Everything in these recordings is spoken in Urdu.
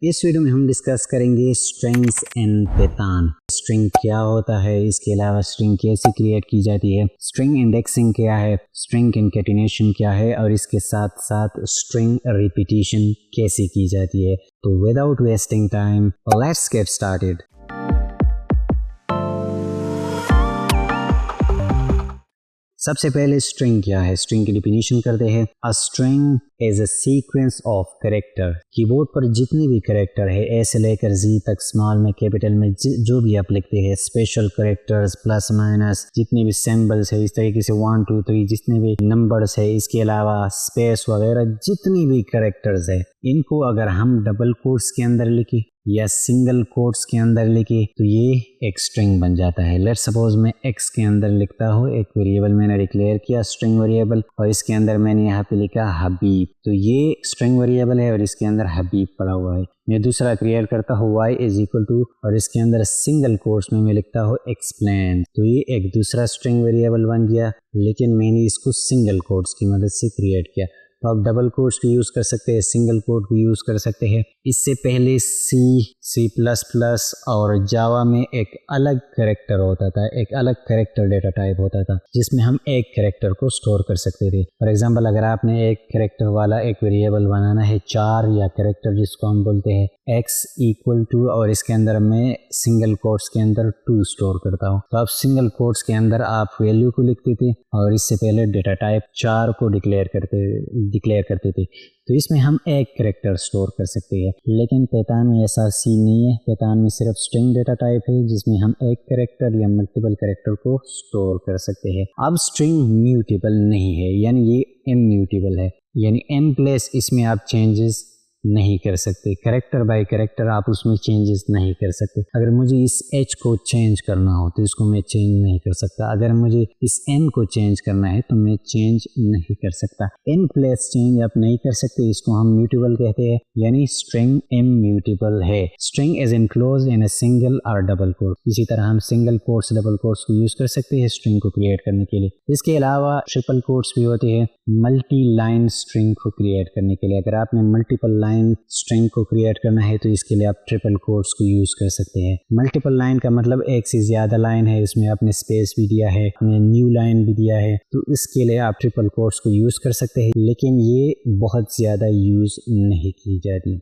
اس ویڈیو میں ہم ڈسکس کریں گے اسٹرنگس ان پیتان. اسٹرنگ کیا ہوتا ہے، اس کے علاوہ اسٹرنگ کیسے کریٹ کی جاتی ہے، اسٹرنگ انڈیکسنگ کیا ہے، اسٹرنگ کنکیٹینیشن کیا ہے، اور اس کے ساتھ ساتھ اسٹرنگ ریپیٹیشن کیسے کی جاتی ہے. تو without wasting time let's get started. سب سے پہلے اسٹرنگ کیا ہے، اسٹرنگ کی ڈیفینیشن کرتے ہیں. A string is a sequence of character. کی بورڈ پر جتنی بھی کریکٹر ہے، اے سے لے کر زی تک، اسمال میں کیپیٹل میں جو بھی آپ لکھتے ہیں، اسپیشل کریکٹرز، پلس مائنس، جتنی بھی سمبلس ہے، اس طریقے سے 1 2 3 جتنے بھی نمبرز ہے، اس کے علاوہ اسپیس وغیرہ جتنی بھی کریکٹرز ہے، ان کو اگر ہم ڈبل کوٹس کے اندر لکھیں یا سنگل کوٹس کے اندر لکھے تو یہ ایک اسٹرنگ بن جاتا ہے. لیٹ سپوز میں ایکس کے اندر لکھتا ہوں، ایک ویریبل میں نے ڈکلیئر کیا اسٹرنگ ویریبل، اور اس کے اندر میں نے یہاں پہ لکھا حبیب، تو یہ اسٹرنگ ویریبل ہے اور اس کے اندر حبیب پڑا ہوا ہے. میں دوسرا کریٹ کرتا ہوں y = اور اس کے اندر سنگل کوٹس میں لکھتا ہوں ایکسپلین، تو یہ ایک دوسرا اسٹرنگ ویریبل بن گیا، لیکن میں نے اس کو سنگل کوٹس کی مدد سے کریٹ کیا. تو آپ ڈبل کوٹس بھی یوز کر سکتے ہیں، سنگل کوٹ بھی یوز کر سکتے ہیں. اس سے پہلے C++ اور جاوا میں ایک الگ کریکٹر ہوتا تھا، ایک الگ کریکٹر ڈیٹا ٹائپ ہوتا تھا جس میں ہم ایک کریکٹر کو سٹور کر سکتے تھے. فار ایگزامپل اگر آپ نے ایک کریکٹر والا ایک ویریبل بنانا ہے 4 یا کریکٹر جس کو ہم بولتے ہیں x اور اس کے اندر میں سنگل کوٹس کے اندر 2 سٹور کرتا ہوں، تو آپ سنگل کوٹس کے اندر آپ ویلیو کو لکھتے تھے اور اس سے پہلے ڈیٹا ٹائپ 4 کو ڈکلیئر کرتے تھے. تو اس میں ہم ایک کریکٹر سٹور کر سکتے ہیں، لیکن پیتان میں ایسا سین نہیں ہے. پیتان میں صرف اسٹرنگ ڈیٹا ٹائپ ہے جس میں ہم ایک کریکٹر یا ملٹیپل کریکٹر کو سٹور کر سکتے ہیں. اب اسٹرنگ میوٹیبل نہیں ہے، یعنی یہ امیوٹیبل ہے، یعنی ان پلیس اس میں آپ چینجز نہیں کر سکتے، کریکٹر بائی کریکٹر آپ اس میں چینجز نہیں کر سکتے. اگر مجھے اس ایچ کو چینج کرنا ہو تو اس کو میں چینج نہیں کر سکتا، اگر مجھے اس این کو چینج کرنا ہے تو میں چینج نہیں کر سکتا. ان پلیس چینج آپ نہیں کر سکتے، اس کو ہم میوٹیبل کہتے ہیں، یعنی اسٹرنگ امیوٹیبل ہے. String is enclosed in a single اور ڈبل کوٹ. اسی طرح ہم سنگل کوٹس ڈبل کوٹس کو یوز کر سکتے ہیں اسٹرنگ کو کریٹ کرنے کے لیے. اس کے علاوہ ٹرپل کوٹس بھی ہوتے ہیں ملٹی لائن اسٹرنگ کو کریٹ کرنے کے لیے. اگر آپ نے ملٹیپل لائن اسٹرنگ کو کریٹ کرنا ہے تو اس کے لیے آپ ٹرپل کوٹس کو یوز کر سکتے ہیں. ملٹیپل لائن کا مطلب ایک سے زیادہ لائن ہے، اس میں آپ نے اسپیس بھی دیا ہے، آپ نے نیو لائن بھی دیا ہے، تو اس کے لیے آپ ٹرپل کوٹس کو یوز کر سکتے ہیں، لیکن یہ بہت زیادہ یوز نہیں کی جاتی.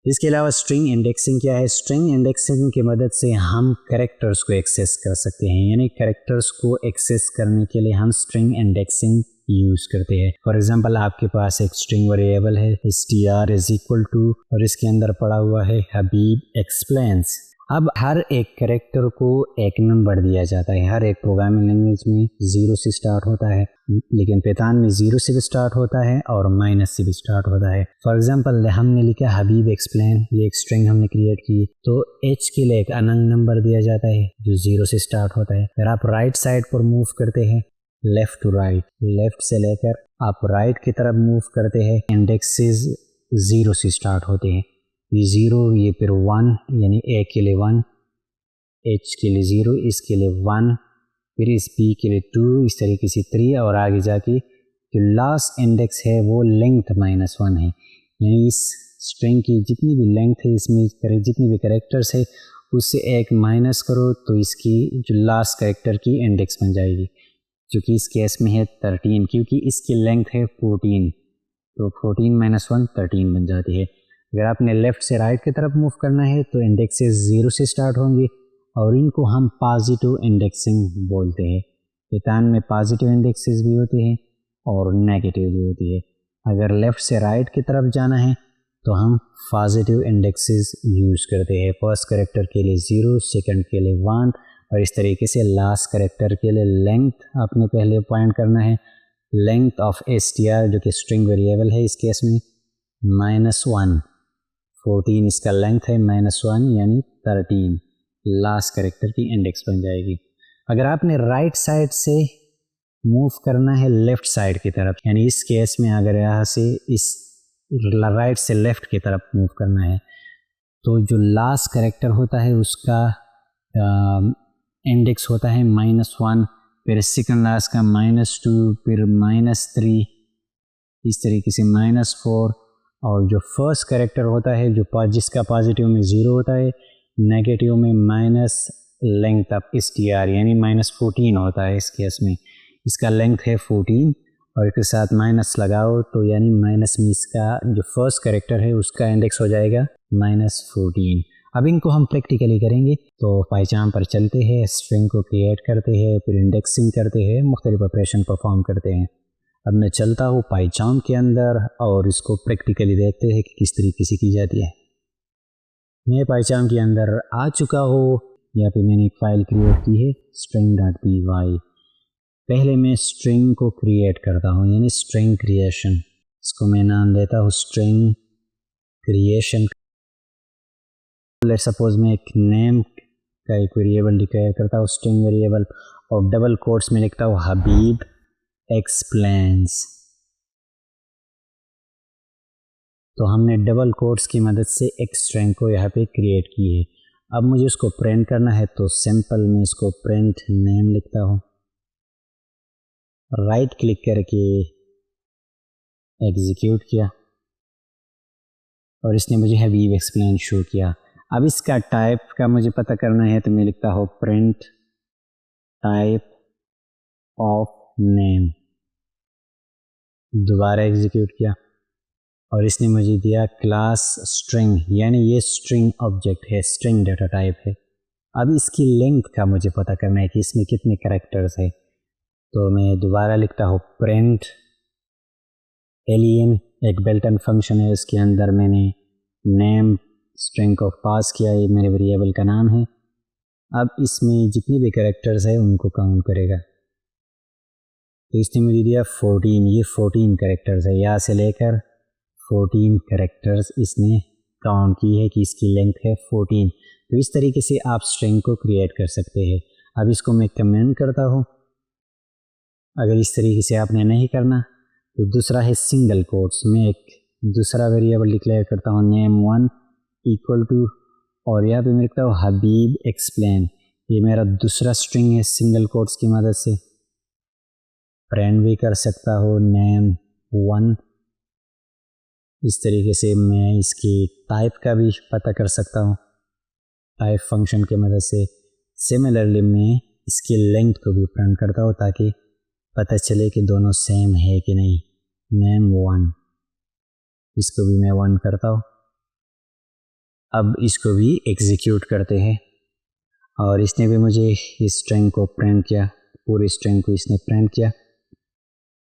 اس کے علاوہ اسٹرنگ انڈیکسنگ کیا ہے؟ اسٹرنگ انڈیکسنگ کی مدد سے ہم کریکٹرز کو ایکسیس کر سکتے ہیں، یعنی کریکٹرز کو ایکسیس کرنے کے لیے ہم اسٹرنگ انڈیکسنگ یوز کرتے ہیں. فار ایگزامپل آپ کے پاس ایک اسٹرنگ ویریبل ہے str اور اس کے اندر پڑا ہوا ہے حبیب ایکسپلینس. اب ہر ایک کریکٹر کو ایک نمبر دیا جاتا ہے. ہر ایک پروگرامنگ لینگویج میں 0 سے سٹارٹ ہوتا ہے، لیکن پیتان میں 0 سے بھی سٹارٹ ہوتا ہے اور مائنس سے بھی سٹارٹ ہوتا ہے. فار ایگزامپل ہم نے لکھا حبیب ایکسپلین، یہ ایک اسٹرنگ ہم نے کریٹ کی، تو ایچ کے لیے ایک اننگ نمبر دیا جاتا ہے جو 0 سے سٹارٹ ہوتا ہے. اگر آپ رائٹ سائڈ پر موو کرتے ہیں، لیفٹ ٹو رائٹ، لیفٹ سے لے کر آپ رائٹ کی طرف موو کرتے ہیں، انڈیکسز 0 سے سٹارٹ ہوتے ہیں. یہ 0، یہ پھر 1، یعنی اے کے لیے 1، ایچ کے لیے 0، اس کے لیے 1، پھر اس بی کے لیے 2، اس طریقے سے 3، اور آگے جا کے جو لاسٹ انڈیکس ہے وہ لینتھ -1 ہے. یعنی اس اسٹرنگ کی جتنی بھی لینتھ ہے، اس میں جتنی بھی کریکٹرز ہے اس سے ایک مائنس کرو تو اس کی جو لاسٹ کریکٹر کی انڈیکس بن جائے گی، جو کہ اس کیس میں ہے 13، کیونکہ اس کی لینتھ ہے 14، تو 14 - 1 13 بن جاتی ہے. اگر آپ نے لیفٹ سے رائٹ کی طرف موو کرنا ہے تو انڈیکسز 0 سے سٹارٹ ہوں گے، اور ان کو ہم پازیٹیو انڈیکسنگ بولتے ہیں. پیتان میں پازیٹیو انڈیکسز بھی ہوتے ہیں اور نیگیٹیو بھی ہوتی ہے. اگر لیفٹ سے رائٹ کی طرف جانا ہے تو ہم پازیٹیو انڈیکسز یوز کرتے ہیں. فرسٹ کریکٹر کے لیے 0، سیکنڈ کے لیے 1، اور اس طریقے سے لاسٹ کریکٹر کے لیے لینتھ آپ نے پہلے پوائنٹ کرنا ہے، لینتھ آف str جو کہ اسٹرنگ ویریبل ہے اس کیس میں -1، 14 اس کا لینتھ ہے، -1 یعنی 13 لاسٹ کریکٹر کی انڈیکس بن جائے گی. اگر آپ نے رائٹ سائڈ سے موو کرنا ہے لیفٹ سائڈ کی طرف، یعنی اس کیس میں اگر یہاں سے اس رائٹ سے لیفٹ کی طرف موو کرنا ہے تو جو لاسٹ کریکٹر ہوتا ہے اس کا انڈیکس ہوتا ہے -1، پھر سیکنڈ لاسٹ کا -2، پھر -3، اس طریقے سے -4، اور جو فرسٹ کریکٹر ہوتا ہے جو جس کا پازیٹیو میں 0 ہوتا ہے، نیگیٹیو میں مائنس لینتھ آف STR یعنی -14 ہوتا ہے اس کیس میں. اس کا لینتھ ہے 14 اور اس کے ساتھ مائنس لگاؤ تو یعنی مائنس میں اس کا جو فرسٹ کریکٹر ہے اس کا انڈیکس ہو جائے گا -14. اب ان کو ہم پریکٹیکلی کریں گے تو پائچام پر چلتے ہیں، اسٹرنگ کو کریٹ کرتے ہیں، پھر انڈیکسنگ کرتے ہیں، مختلف آپریشن پرفارم کرتے ہیں. اب میں چلتا ہوں پائچام کے اندر اور اس کو پریکٹیکلی دیکھتے ہیں کہ کس طریقے سے کی جاتی ہے. میں پائچام کے اندر آ چکا ہوں. یہاں پہ میں نے ایک فائل کریٹ کی ہے string.py. پہلے میں اسٹرنگ کو کریٹ کرتا ہوں یعنی اسٹرنگ کریشن. اس کو میں نام دیتا ہوں اسٹرنگ کریشن. لیٹ سپوز میں ایک نیم کا ایک ویریبل ڈکلیئر کرتا ہوں اسٹرنگ ویریبل اور ڈبل کوٹس میں لکھتا ہوں حبیب ایکسپلینس. تو ہم نے ڈبل کوٹس کی مدد سے ایک اسٹرنگ کو یہاں پہ کریٹ کی ہے. اب مجھے اس کو پرنٹ کرنا ہے تو سمپل میں اس کو پرنٹ نیم لکھتا ہوں، رائٹ کلک کر کے ایگزیکیوٹ کیا اور اس نے مجھے حبیب ایکسپلین شو کیا. اب اس کا ٹائپ کا مجھے پتہ کرنا ہے تو میں لکھتا ہوں پرنٹ ٹائپ آف نیم. دوبارہ ایگزیکیوٹ کیا اور اس نے مجھے دیا کلاس اسٹرنگ یعنی یہ اسٹرنگ آبجیکٹ ہے، اسٹرنگ ڈیٹا ٹائپ ہے. اب اس کی لینتھ کا مجھے پتہ کرنا ہے کہ اس میں کتنے کریکٹرز ہے. تو میں دوبارہ لکھتا ہوں پرنٹ alien. ایک بلٹن فنکشن ہے، اس کے اندر میں نے نیم اسٹرنگ کو پاس کیا، یہ میرے ویریبل کا نام ہے. اب اس میں جتنے بھی کریکٹرز ہیں ان کو کاؤنٹ کرے گا. تو اس نے مجھے دیا 14. یہ 14 کریکٹرز ہے، یہاں سے لے کر 14 کریکٹرز اس نے کاؤنٹ کی ہے کہ اس کی لینتھ ہے 14. تو اس طریقے سے آپ اسٹرنگ کو کریٹ کر سکتے ہیں. اب اس کو میں کمنٹ کرتا ہوں. اگر اس طریقے سے آپ نے نہیں کرنا تو دوسرا ہے سنگل کوٹس میں ایک دوسرا ویریبل ڈکلیئر کرتا ہوں name1 equal to اور یہاں پہ میں لکھتا ہوں حبیب ایکسپلین. یہ میرا دوسرا اسٹرنگ ہے، سنگل کوٹس کی مدد سے پرنٹ بھی کر سکتا ہوں name1. اس طریقے سے میں اس کی ٹائپ کا بھی پتہ کر سکتا ہوں ٹائپ فنکشن کی مدد سے. سملرلی میں اس کی لینتھ کو بھی پرنٹ کرتا ہوں تاکہ پتہ چلے کہ دونوں سیم ہے کہ نہیں. name1 اس کو بھی میں 1 کرتا ہوں. اب اس کو بھی ایگزیکیوٹ کرتے ہیں اور اس نے بھی مجھے اس اسٹرنگ کو پرنٹ کیا، پوری اسٹرنگ کو اس نے پرنٹ کیا.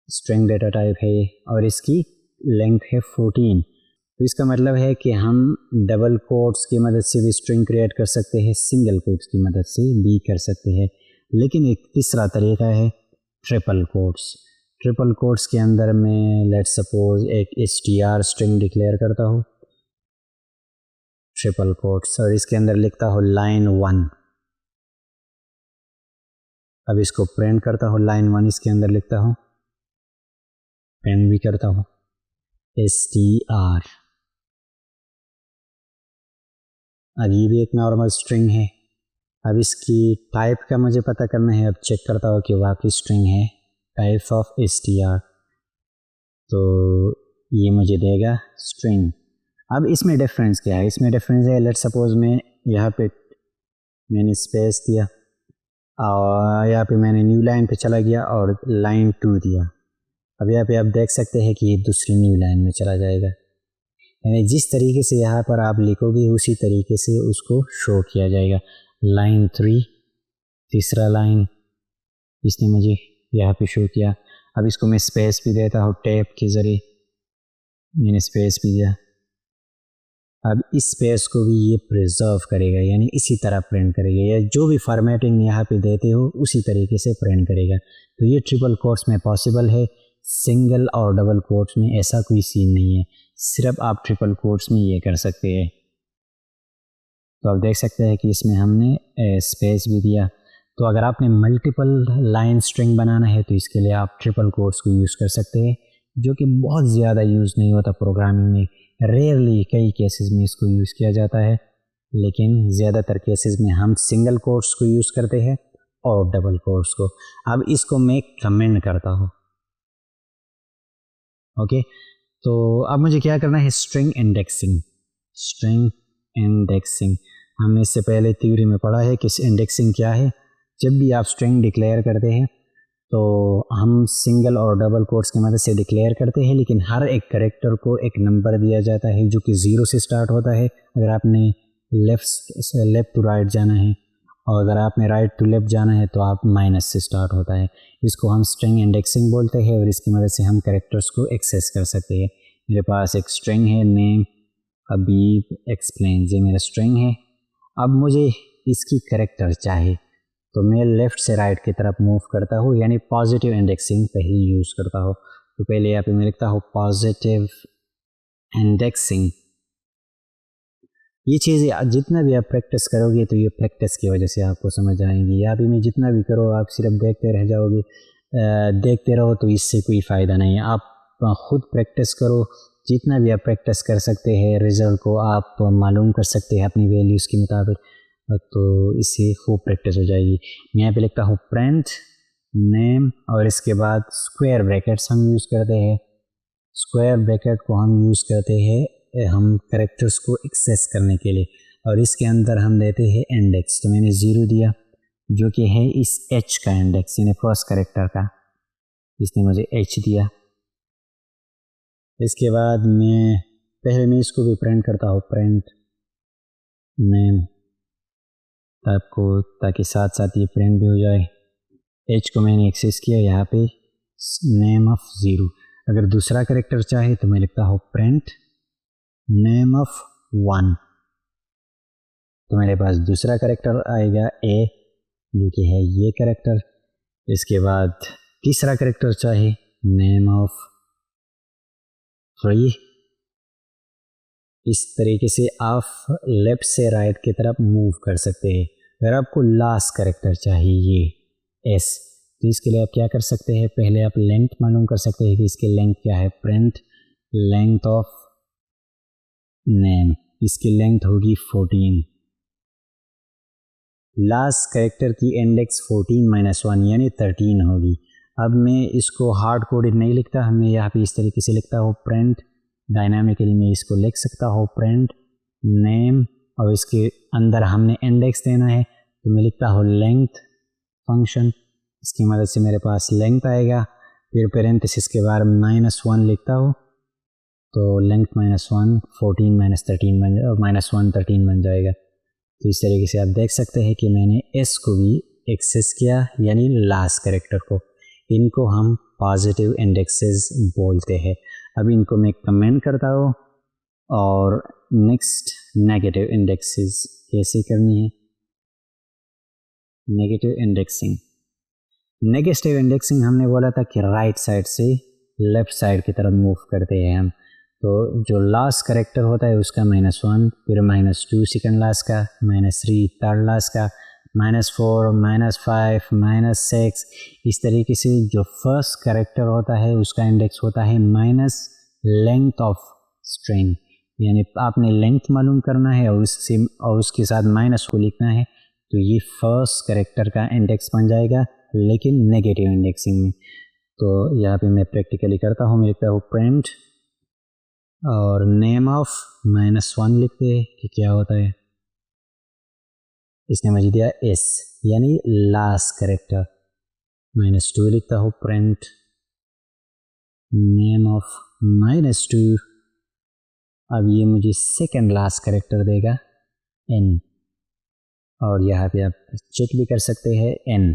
اسٹرنگ ڈیٹا ٹائپ ہے اور اس کی لینتھ ہے 14. تو اس کا مطلب ہے کہ ہم ڈبل کوٹس کی مدد سے بھی اسٹرنگ کریٹ کر سکتے ہیں، سنگل کوٹس کی مدد سے بھی کر سکتے ہیں. لیکن ایک تیسرا طریقہ ہے ٹرپل کوٹس. ٹرپل کوٹس کے اندر میں لیٹ سپوز ایک STR اسٹرنگ ڈکلیئر کرتا ہوں ٹرپل کوٹس اور اس کے اندر لکھتا ہوں line1. اب اس کو پرنٹ کرتا ہوں line1 اس کے اندر لکھتا ہوں، پرنٹ بھی کرتا ہوں STR. اب یہ بھی ایک نارمل اسٹرنگ ہے. اب اس کی ٹائپ کا مجھے پتہ کرنا ہے. اب چیک کرتا ہوں کہ واقعی اسٹرنگ ہے ٹائپ آف STR. تو یہ مجھے دے گا اسٹرنگ. اب اس میں ڈفرینس کیا ہے؟ اس میں ڈفرینس ہے لیٹ سپوز میں یہاں پہ میں نے اسپیس دیا اور یہاں پہ میں نے نیو لائن پہ چلا گیا اور line 2 دیا. اب یہاں پہ آپ دیکھ سکتے ہیں کہ یہ دوسری نیو لائن میں چلا جائے گا. یعنی جس طریقے سے یہاں پر آپ لکھو گے اسی طریقے سے اس کو شو کیا جائے گا. line 3 تیسرا لائن اس نے مجھے یہاں پہ شو کیا. اب اس کو میں اسپیس بھی دیتا ہوں، ٹیپ کے ذریعے میں نے اسپیس بھی دیا. اب اس اسپیس کو بھی یہ پریزرو کرے گا یعنی اسی طرح پرنٹ کرے گا، یا جو بھی فارمیٹنگ یہاں پہ دیتے ہو اسی طریقے سے پرنٹ کرے گا. تو یہ ٹرپل کوٹس میں پاسبل ہے، سنگل اور ڈبل کوٹس میں ایسا کوئی سین نہیں ہے. صرف آپ ٹرپل کوٹس میں یہ کر سکتے ہیں. تو آپ دیکھ سکتے ہیں کہ اس میں ہم نے اسپیس بھی دیا. تو اگر آپ نے ملٹیپل لائن اسٹرنگ بنانا ہے تو اس کے لیے آپ ٹرپل کوٹس کو یوز کر سکتے ہیں، جو کہ بہت زیادہ یوز نہیں ہوتا پروگرامنگ میں. ریئرلی کئی کیسز میں اس کو یوز کیا جاتا ہے، لیکن زیادہ تر کیسز میں ہم سنگل کوٹس کو یوز کرتے ہیں اور ڈبل کوٹس کو. اب اس کو میں کمنٹ کرتا ہوں. اوکے تو اب مجھے کیا کرنا ہے، اسٹرنگ انڈیکسنگ. اسٹرنگ انڈیکسنگ ہم نے اس سے پہلے تھیوری میں پڑھا ہے کہ انڈیکسنگ کیا ہے. جب بھی آپ اسٹرنگ ڈکلیئر کرتے ہیں تو ہم سنگل اور ڈبل کوٹس کی مدد سے ڈکلیئر کرتے ہیں، لیکن ہر ایک کریکٹر کو ایک نمبر دیا جاتا ہے جو کہ 0 سے سٹارٹ ہوتا ہے. اگر آپ نے لیفٹ ٹو رائٹ جانا ہے اور اگر آپ نے رائٹ ٹو لیفٹ جانا ہے تو آپ مائنس سے سٹارٹ ہوتا ہے. اس کو ہم اسٹرنگ انڈیکسنگ بولتے ہیں اور اس کی مدد سے ہم کریکٹرس کو ایکسیس کر سکتے ہیں. میرے پاس ایک اسٹرنگ ہے نیم حبیب ایکسپلین، یہ میرا اسٹرنگ ہے. اب مجھے اس کی کریکٹر چاہے تو میں لیفٹ سے رائٹ کی طرف موو کرتا ہوں، یعنی پازیٹیو انڈیکسنگ پہلے یوز کرتا ہوں. تو پہلے یہاں پہ میں لکھتا ہوں پازیٹیو انڈیکسنگ. یہ چیزیں جتنا بھی آپ پریکٹس کرو گے تو یہ پریکٹس کی وجہ سے آپ کو سمجھ آئیں گی. یہاں پہ میں جتنا بھی کرو آپ صرف دیکھتے رہ جاؤ گے، دیکھتے رہو تو اس سے کوئی فائدہ نہیں. آپ خود پریکٹس کرو، جتنا بھی آپ پریکٹس کر سکتے ہیں رزلٹ کو آپ معلوم کر سکتے ہیں اپنی ویلیوز کے مطابق، تو اس سے خوب پریکٹس ہو جائے گی. میں یہاں پہ لکھتا ہوں پرنٹ نیم اور اس کے بعد اسکوائر بریکٹس ہم یوز کرتے ہیں. اسکوائر بریکٹ کو ہم یوز کرتے ہیں ہم کریکٹرز کو ایکسیس کرنے کے لیے، اور اس کے اندر ہم دیتے ہیں انڈیکس. تو میں نے 0 دیا جو کہ ہے اس ایچ کا انڈیکس، یعنی فرسٹ کریکٹر کا، اس نے مجھے ایچ دیا. اس کے بعد پہلے میں اس کو بھی پرنٹ کرتا ہوں پرنٹ نیم آپ کو، تاکہ ساتھ ساتھ یہ پرنٹ بھی ہو جائے. ایچ کو میں نے ایکسیس کیا یہاں پہ نیم آف 0. اگر دوسرا کریکٹر چاہے تو میں لکھتا ہوں پرنٹ نیم آف 1. تو میرے پاس دوسرا کریکٹر آئے گا اے جو کہ ہے یہ کریکٹر. اس کے بعد تیسرا کریکٹر چاہے نیم آف 3. اس طریقے سے آپ لیفٹ سے رائٹ کی طرف موو کر سکتے ہیں. اگر آپ کو لاسٹ کریکٹر چاہیے یہ ایس، تو اس کے لیے آپ کیا کر سکتے ہیں، پہلے آپ لینتھ معلوم کر سکتے ہیں کہ اس کی لینتھ کیا ہے. پرنٹ لینتھ آف نیم، اس کی لینتھ ہوگی 14. لاسٹ کریکٹر کی انڈیکس 14-1 یعنی 13 ہوگی. اب میں اس کو ہارڈ کوڈڈ نہیں لکھتا، میں یہاں پہ اس طریقے سے لکھتا ہوں پرنٹ ڈائنامکلی. میں اس کو لکھ سکتا ہوں پرنٹ نیم اور اس کے اندر ہم نے انڈیکس دینا ہے، تو میں لکھتا ہوں لینتھ فنکشن. اس کی مدد سے میرے پاس لینتھ آئے گا. پھر پیرنتھسس کے بعد -1 لکھتا ہوں تو لینتھ -1 14 13 بن جائے گا. تو اس طریقے سے آپ دیکھ سکتے ہیں کہ میں نے ایس کو بھی ایکسیس کیا، یعنی لاسٹ کریکٹر کو. ان کو ہم پازیٹیو انڈیکسز بولتے ہیں. اب ان کو میں کمنٹ کرتا ہوں اور نیکسٹ نیگیٹو انڈیکسز کیسے کرنی ہے. نیگیٹو انڈیکسنگ، نیگیٹو انڈیکسنگ ہم نے بولا تھا کہ رائٹ سائڈ سے لیفٹ سائڈ کی طرف موو کرتے ہیں ہم. تو جو لاسٹ کریکٹر ہوتا ہے اس کا -1، پھر -2 سیکنڈ لاسٹ کا، -3 تھرڈ لاسٹ کا، -4 -5 -6. اس طریقے سے جو فرسٹ کریکٹر ہوتا ہے اس کا انڈیکس ہوتا ہے لینتھ آف اسٹرنگ، یعنی آپ نے لینتھ معلوم کرنا ہے اور اس کے ساتھ مائنس کو لکھنا ہے. تو یہ فرسٹ کریکٹر کا انڈیکس بن جائے گا لیکن نیگیٹو انڈیکسنگ میں. تو یہاں پہ میں پریکٹیکلی کرتا ہوں، میں لکھتا ہوں پرنٹ اور نیم آف -1 لکھتے ہیں کہ کیا ہوتا ہے. اس نے مجھے دیا ایس یعنی لاسٹ کریکٹر. -2 لکھتا ہوں پرنٹ نیم آف -2. اب یہ مجھے سیکنڈ لاسٹ کریکٹر دے گا n، اور یہاں پہ آپ چیک بھی کر سکتے ہیں n.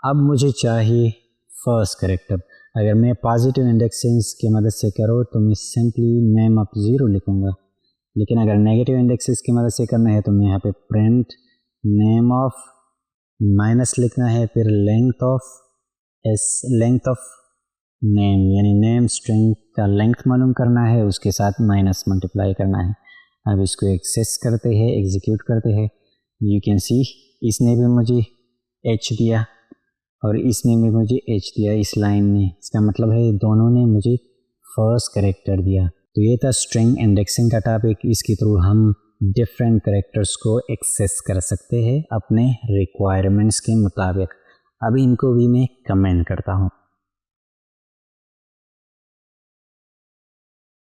اب مجھے چاہیے فرسٹ کریکٹر. اگر میں پازیٹیو انڈیکسز کی مدد سے کروں تو میں سمپلی نیم آف 0 لکھوں گا، لیکن اگر نیگیٹو انڈیکسز کی مدد سے کرنا ہے تو میں یہاں پہ پرنٹ نیم آف مائنس لکھنا ہے، پھر لینتھ آف نیم یعنی نیم اسٹرنگ کا لینتھ معلوم کرنا ہے، اس کے ساتھ مائنس ملٹیپلائی کرنا ہے. اب اس کو ایکسیس کرتے ہیں، ایگزیکیوٹ کرتے ہیں. یو کین سی اس نے بھی مجھے ایچ دیا اور اس نے بھی مجھے ایچ دیا اس لائن میں. اس کا مطلب ہے دونوں نے مجھے فرسٹ کریکٹر دیا. تو یہ تھا اسٹرنگ انڈیکسنگ کا ٹاپک. اس کے تھرو ہم ڈفرینٹ کریکٹرز کو ایکسیس کر سکتے ہیں اپنے ریکوائرمنٹس کے مطابق. ابھی ان کو بھی میں کمنٹ کرتا ہوں.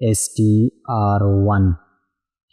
str1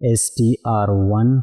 str1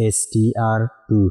str2,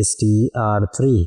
str3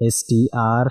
str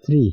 3।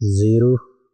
0